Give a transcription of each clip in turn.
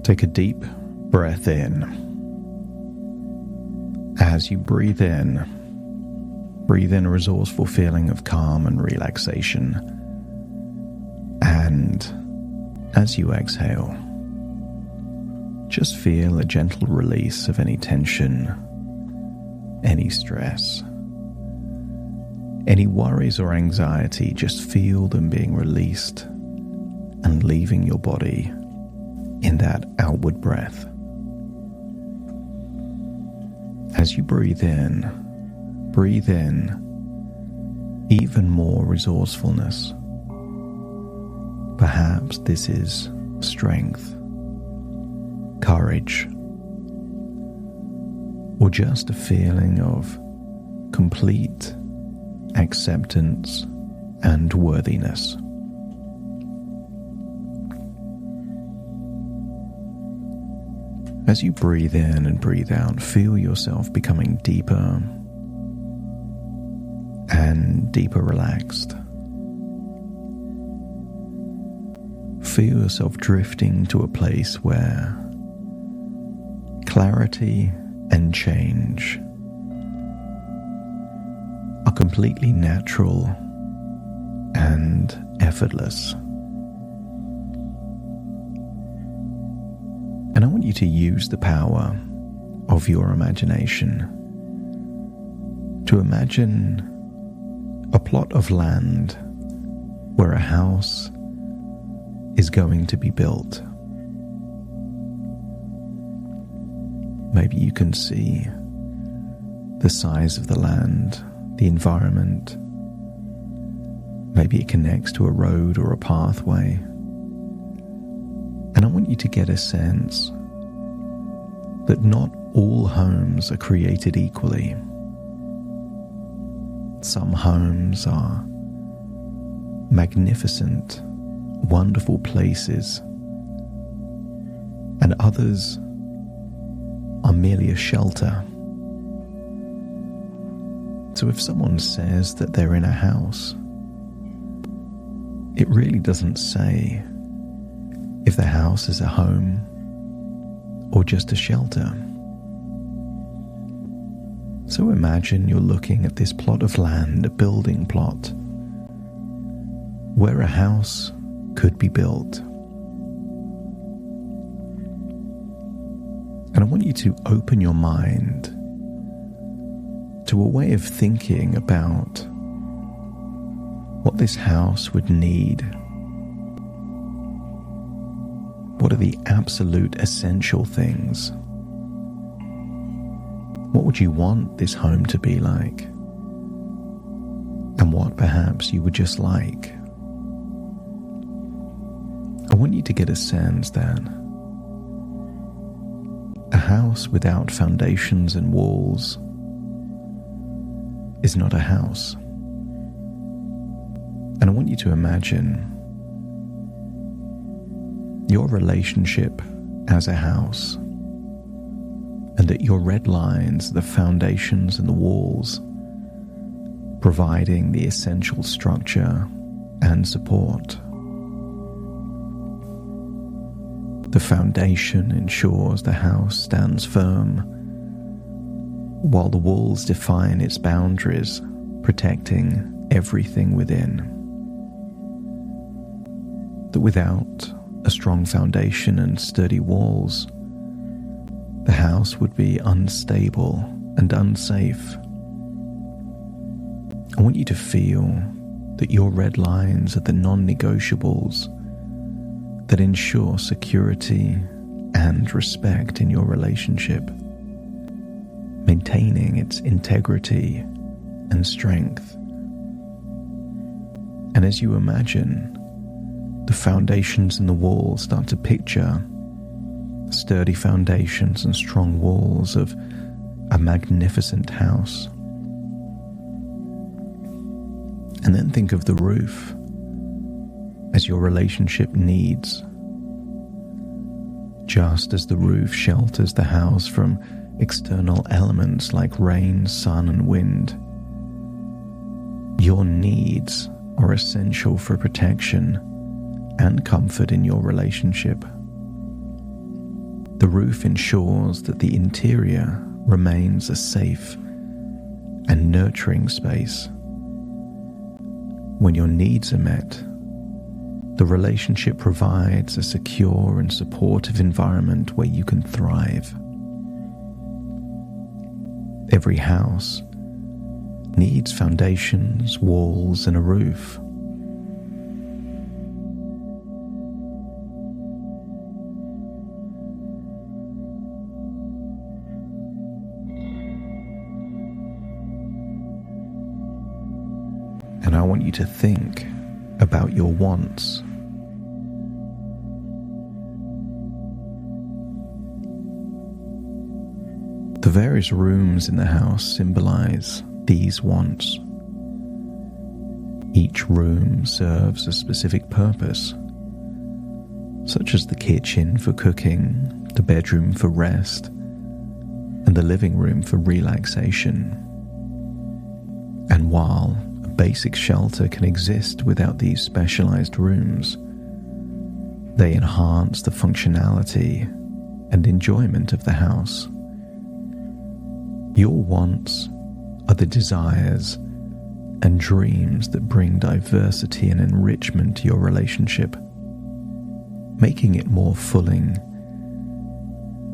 Take a deep breath in. As you breathe in a resourceful feeling of calm and relaxation. And as you exhale, just feel a gentle release of any tension, any stress, any worries or anxiety. Just feel them being released and leaving your body in that outward breath. As you breathe in even more resourcefulness. Perhaps this is strength, courage, or just a feeling of complete acceptance and worthiness. As you breathe in and breathe out, feel yourself becoming deeper and deeper relaxed. Feel yourself drifting to a place where clarity and change are completely natural and effortless. And I want you to use the power of your imagination to imagine a plot of land where a house is going to be built. Maybe you can see the size of the land, the environment. Maybe it connects to a road or a pathway. And I want you to get a sense that not all homes are created equally. Some homes are magnificent, wonderful places, and others are merely a shelter. So if someone says that they're in a house, it really doesn't say if the house is a home or just a shelter. So imagine you're looking at this plot of land, a building plot, where a house could be built. And I want you to open your mind to a way of thinking about what this house would need. What are the absolute essential things? What would you want this home to be like? And what perhaps you would just like? I want you to get a sense that a house without foundations and walls is not a house. And I want you to imagine your relationship as a house, and that your red lines, the foundations and the walls, providing the essential structure and support. The foundation ensures the house stands firm, while the walls define its boundaries, protecting everything within. That without a strong foundation and sturdy walls, the house would be unstable and unsafe. I want you to feel that your red lines are the non-negotiables that ensure security and respect in your relationship, maintaining its integrity and strength. And as you imagine the foundations and the walls, start to picture sturdy foundations and strong walls of a magnificent house. And then think of the roof as your relationship needs. Just as the roof shelters the house from external elements like rain, sun, and wind, your needs are essential for protection and comfort in your relationship. The roof ensures that the interior remains a safe and nurturing space. When your needs are met, the relationship provides a secure and supportive environment where you can thrive. Every house needs foundations, walls, and a roof. And I want you to think about your wants. The various rooms in the house symbolize these wants. Each room serves a specific purpose, such as the kitchen for cooking, the bedroom for rest, and the living room for relaxation. And while a basic shelter can exist without these specialized rooms, they enhance the functionality and enjoyment of the house. Your wants are the desires and dreams that bring diversity and enrichment to your relationship, making it more fulfilling,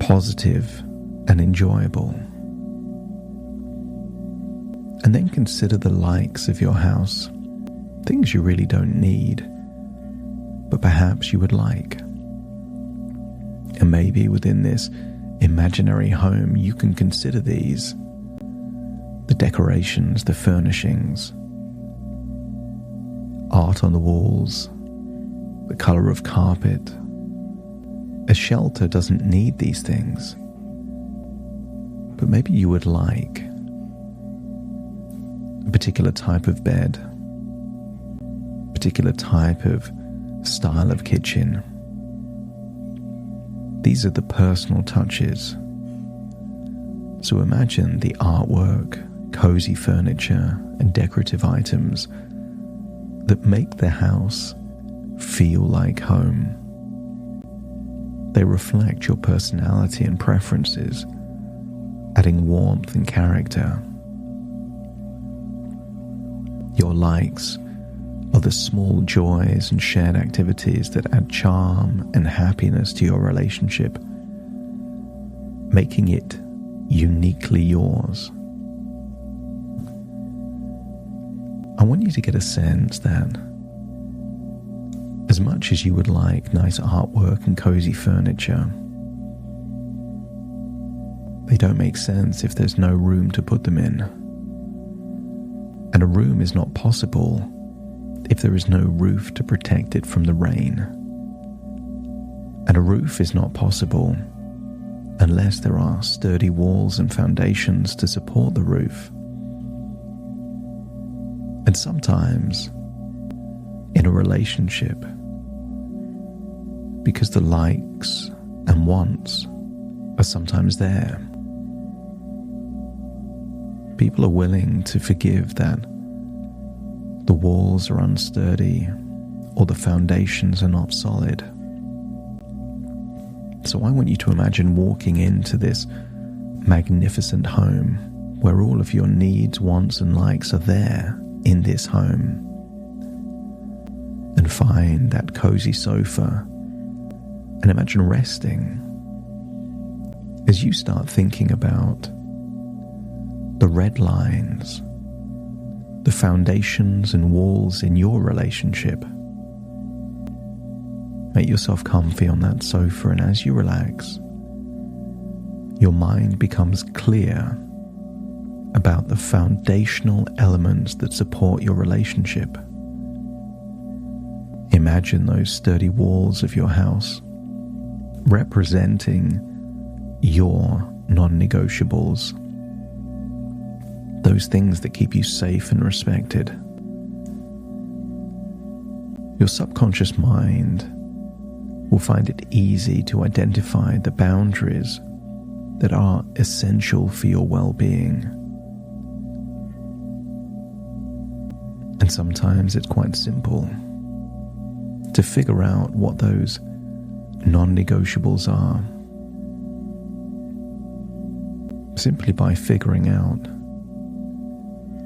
positive, and enjoyable. And then consider the likes of your house, things you really don't need, but perhaps you would like. And maybe within this imaginary home, you can consider these: the decorations, the furnishings, art on the walls, the color of carpet. A shelter doesn't need these things, but maybe you would like a particular type of bed, particular type of style of kitchen. These are the personal touches. So imagine the artwork, cozy furniture, and decorative items that make the house feel like home. They reflect your personality and preferences, adding warmth and character. Your likes are the small joys and shared activities that add charm and happiness to your relationship, making it uniquely yours. I want you to get a sense that as much as you would like nice artwork and cozy furniture, they don't make sense if there's no room to put them in. And a room is not possible if there is no roof to protect it from the rain. And a roof is not possible unless there are sturdy walls and foundations to support the roof. And sometimes, in a relationship, because the likes and wants are sometimes there, people are willing to forgive that the walls are unsturdy or the foundations are not solid. So I want you to imagine walking into this magnificent home where all of your needs, wants, and likes are there in this home. And find that cozy sofa and imagine resting as you start thinking about the red lines, the foundations and walls in your relationship. Make yourself comfy on that sofa, and as you relax, your mind becomes clear about the foundational elements that support your relationship. Imagine those sturdy walls of your house representing your non-negotiables, those things that keep you safe and respected. Your subconscious mind will find it easy to identify the boundaries that are essential for your well-being. And sometimes it's quite simple to figure out what those non-negotiables are simply by figuring out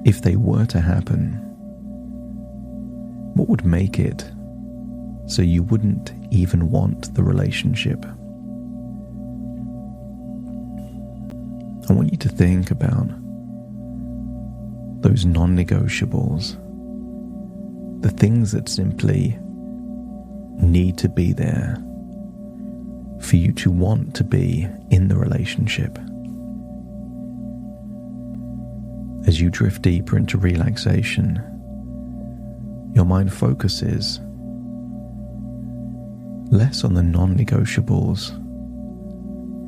if they were to happen, what would make it so you wouldn't even want the relationship? I want you to think about those non-negotiables, the things that simply need to be there for you to want to be in the relationship. As you drift deeper into relaxation, your mind focuses less on the non-negotiables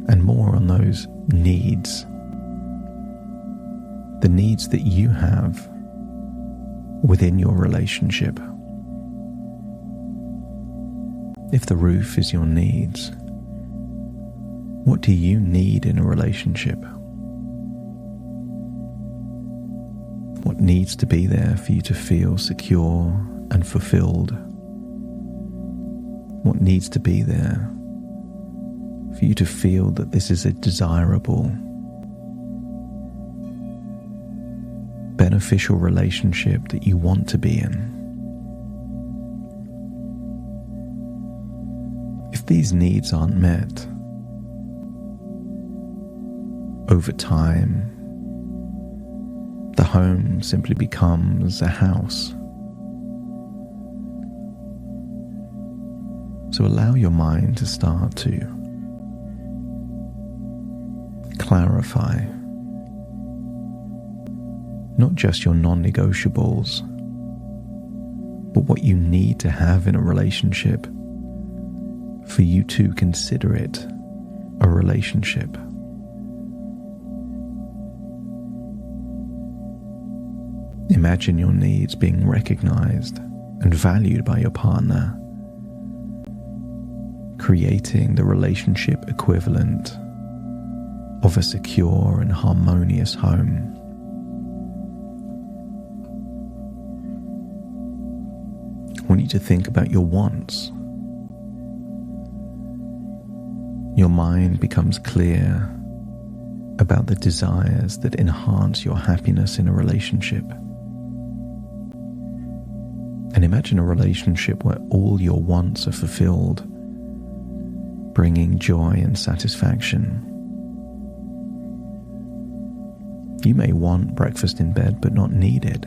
and more on those needs, the needs that you have within your relationship. If the roof is your needs, what do you need in a relationship? What needs to be there for you to feel secure and fulfilled? What needs to be there for you to feel that this is a desirable, beneficial relationship that you want to be in? If these needs aren't met, over time, the home simply becomes a house. So allow your mind to start to clarify not just your non-negotiables, but what you need to have in a relationship for you to consider it a relationship. Imagine your needs being recognized and valued by your partner, creating the relationship equivalent of a secure and harmonious home. I want you to think about your wants. Your mind becomes clear about the desires that enhance your happiness in a relationship. And imagine a relationship where all your wants are fulfilled, bringing joy and satisfaction. You may want breakfast in bed but not need it.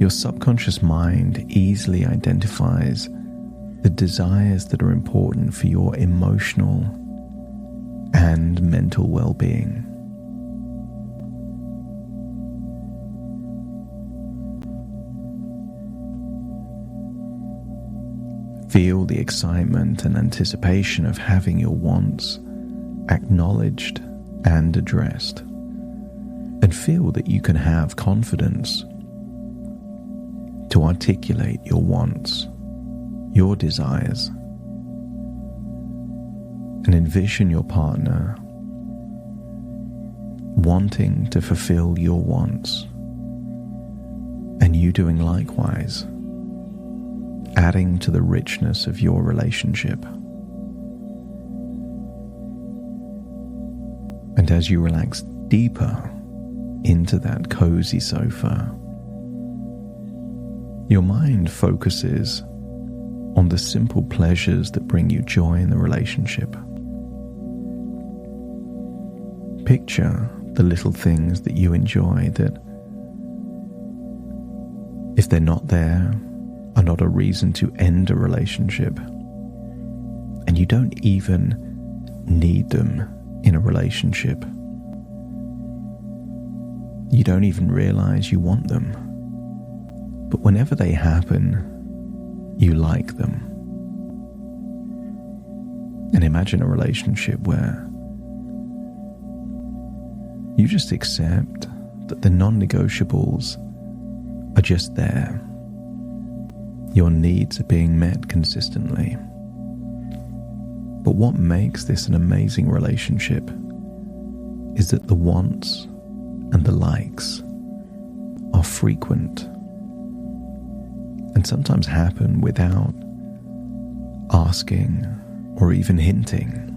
Your subconscious mind easily identifies the desires that are important for your emotional and mental well-being. Feel the excitement and anticipation of having your wants acknowledged and addressed, and feel that you can have confidence to articulate your wants, your desires, and envision your partner wanting to fulfill your wants and you doing likewise, adding to the richness of your relationship. And as you relax deeper into that cozy sofa, your mind focuses on the simple pleasures that bring you joy in the relationship. Picture the little things that you enjoy that, if they're not there, are not a reason to end a relationship, and you don't even need them in a relationship. You don't even realize you want them, but whenever they happen, you like them. And imagine a relationship where you just accept that the non-negotiables are just there. Your needs are being met consistently. But what makes this an amazing relationship is that the wants and the likes are frequent and sometimes happen without asking, or even hinting.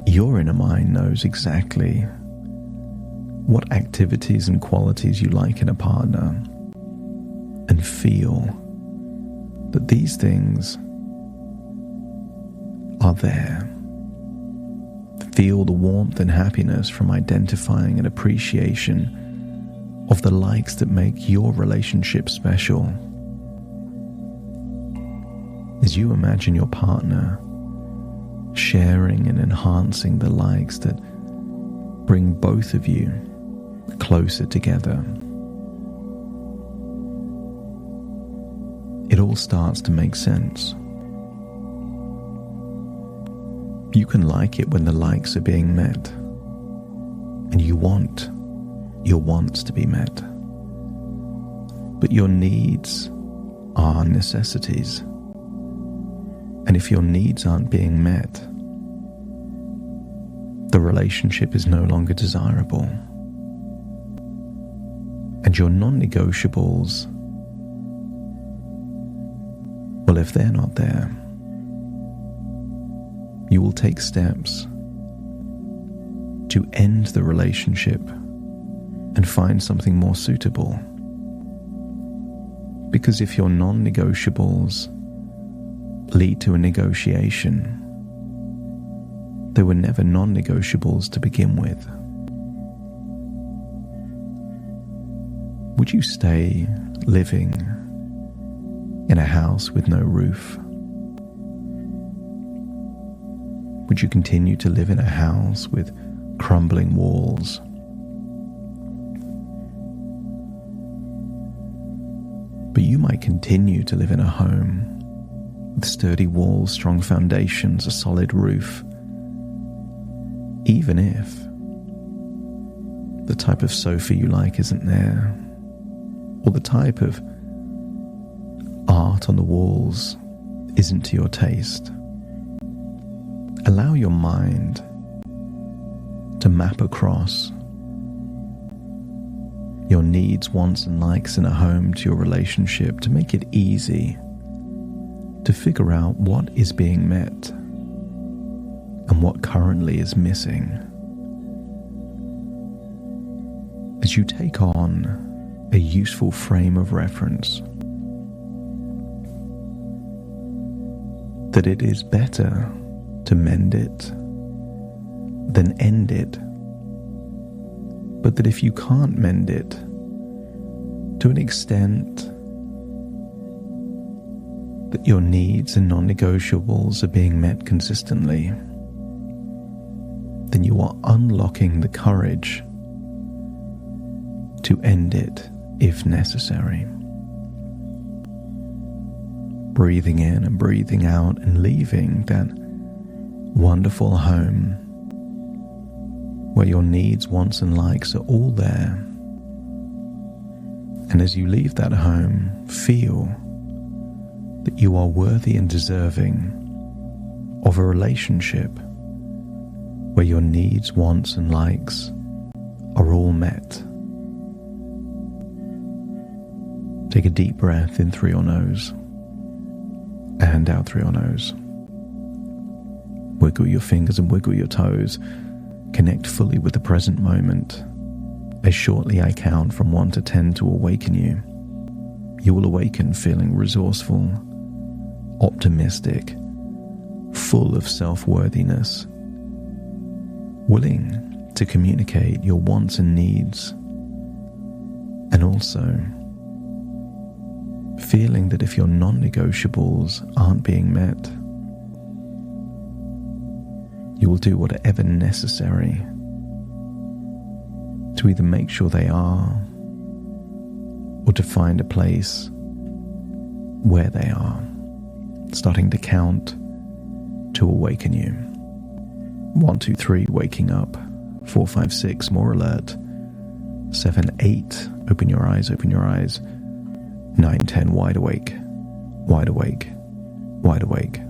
Your inner mind knows exactly what activities and qualities you like in a partner, and feel that these things are there. Feel the warmth and happiness from identifying and appreciation of the likes that make your relationship special. As you imagine your partner sharing and enhancing the likes that bring both of you closer together, it all starts to make sense. You can like it when the likes are being met, and you want your wants to be met. But your needs are necessities. And if your needs aren't being met, the relationship is no longer desirable. And your non-negotiables, well, if they're not there, you will take steps to end the relationship and find something more suitable. Because if your non-negotiables lead to a negotiation, they were never non-negotiables to begin with. Would you stay living in a house with no roof? Would you continue to live in a house with crumbling walls? But you might continue to live in a home with sturdy walls, strong foundations, a solid roof, even if the type of sofa you like isn't there, or the type of art on the walls isn't to your taste. Allow your mind to map across your needs, wants, and likes in a home to your relationship to make it easy to figure out what is being met and what currently is missing. As you take on a useful frame of reference, that it is better to mend it than end it, but that if you can't mend it to an extent that your needs and non-negotiables are being met consistently, then you are unlocking the courage to end it if necessary. Breathing in and breathing out and leaving that wonderful home where your needs, wants, and likes are all there. And as you leave that home, feel that you are worthy and deserving of a relationship where your needs, wants, and likes are all met. Take a deep breath in through your nose and out through your nose. Wiggle your fingers and wiggle your toes. Connect fully with the present moment. As shortly I count from 1 to 10 to awaken you. You will awaken feeling resourceful, optimistic, full of self-worthiness, willing to communicate your wants and needs, and also feeling that if your non-negotiables aren't being met, you will do whatever necessary to either make sure they are or to find a place where they are, starting to count to awaken you. 1, 2, 3, waking up. 4, 5, 6, more alert. 7, 8, open your eyes, open your eyes. 9, 10, wide awake, wide awake, wide awake.